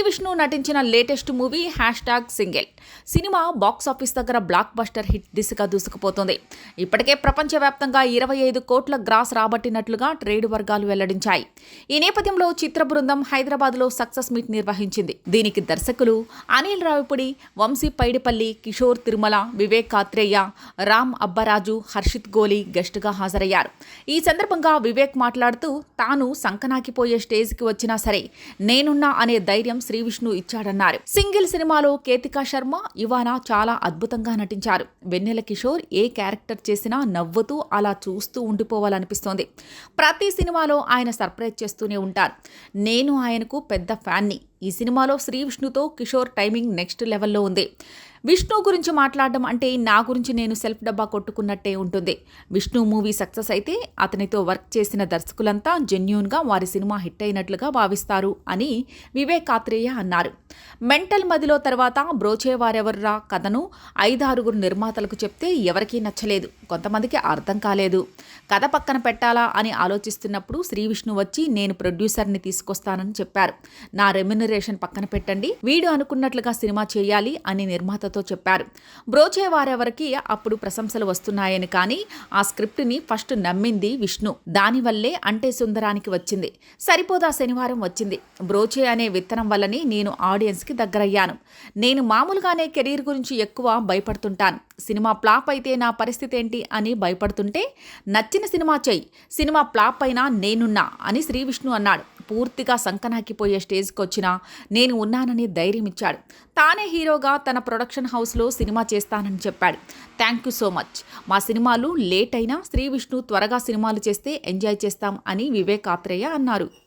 విష్ణు నటించిన latest movie #single cinema box office దగ్గర block buster hit దిశగా దూసుకుపోతుంది. ఇప్పటికే ప్రపంచవ్యాప్తంగా 25 కోట్ల గ్రాస్ రాబట్టినట్లుగా ట్రేడ్ వర్గాలు వెల్లడించాయి. ఈ నేపథ్యంలో చిత్ర బృందం హైదరాబాద్లో సక్సెస్ మీట్ నిర్వహించింది. దీనికి దర్శకులు అనిల్ రావిపూడి, వంశీ పైడిపల్లి, కిషోర్ తిరుమల, వివేక్ కాత్రేయ, రామ్ అబ్బరాజు, హర్షిత్ గోలి గెస్ట్గా హాజరయ్యారు. ఈ సందర్భంగా వివేక్ మాట్లాడుతూ తాను సంకనాకిపోయే స్టేజ్కి వచ్చినా సరే నేనున్నా అనే ధైర్యం శ్రీవిష్ణు ఇచ్చాడన్నారు. సింగిల్ సినిమాలో కేతికా శర్మ, ఇవానా చాలా అద్భుతంగా నటించారు. వెన్నెల కిషోర్ ఏ క్యారెక్టర్ చేసినా నవ్వుతూ అలా చూస్తూ ఉండిపోవాలనిపిస్తోంది. ప్రతి సినిమాలో ఆయన సర్ప్రైజ్ చేస్తూనే ఉంటారు. నేను ఆయనకు పెద్ద ఫ్యాన్ని. ఈ సినిమాలో శ్రీవిష్ణుతో కిషోర్ టైమింగ్ నెక్స్ట్ లెవెల్లో ఉంది. విష్ణు గురించి మాట్లాడడం అంటే నా గురించి నేను సెల్ఫ్ డబ్బా కొట్టుకున్నట్టే ఉంటుంది. విష్ణు మూవీ సక్సెస్ అయితే అతనితో వర్క్ చేసిన దర్శకులంతా జెన్యూన్గా వారి సినిమా హిట్ అయినట్లుగా భావిస్తారు అని వివేక్ కాత్రేయ అన్నారు. మెంటల్ మదిలో తర్వాత బ్రోచేవారెవర్రా కథను 5-6 నిర్మాతలకు చెప్తే ఎవరికీ నచ్చలేదు. కొంతమందికి అర్థం కాలేదు. కథ పక్కన పెట్టాలా అని ఆలోచిస్తున్నప్పుడు శ్రీవిష్ణు వచ్చి నేను ప్రొడ్యూసర్ని తీసుకొస్తానని చెప్పారు. నా రెమ్యునరేషన్ పక్కన పెట్టండి, వీడు అనుకున్నట్లుగా సినిమా చేయాలి అని నిర్మాతతో చెప్పారు. బ్రోచేవారెవరికి అప్పుడు ప్రశంసలు వస్తున్నాయని, కానీ ఆ స్క్రిప్ట్ని ఫస్ట్ నమ్మింది విష్ణు. దానివల్లే అంటే సుందరానికి వచ్చింది. సరిపోదా శనివారం వచ్చింది. బ్రోచే అనే విత్తనం వల్లనే నేను ఆడియన్స్కి దగ్గరయ్యాను. నేను మామూలుగానే కెరీర్ గురించి ఎక్కువ భయపడుతుంటాను. సినిమా ఫ్లాప్ అయితే నా పరిస్థితి ఏంటి అని భయపడుతుంటే నచ్చిన సినిమా చెయ్యి, సినిమా ఫ్లాప్ అయినా నేనున్నా అని శ్రీవిష్ణు అన్నాడు. పూర్తిగా సంకనాకిపోయే స్టేజ్కి వచ్చినా నేను ఉన్నానని ధైర్యం ఇచ్చాడు. తానే హీరోగా తన ప్రొడక్షన్ హౌస్లో సినిమా చేస్తానని చెప్పాడు. Thank you so much. మా సినిమాలు లేట్ అయినా శ్రీవిష్ణు త్వరగా సినిమాలు చేస్తే ఎంజాయ్ చేస్తాం అని వివేక్ కాత్రేయ అన్నారు.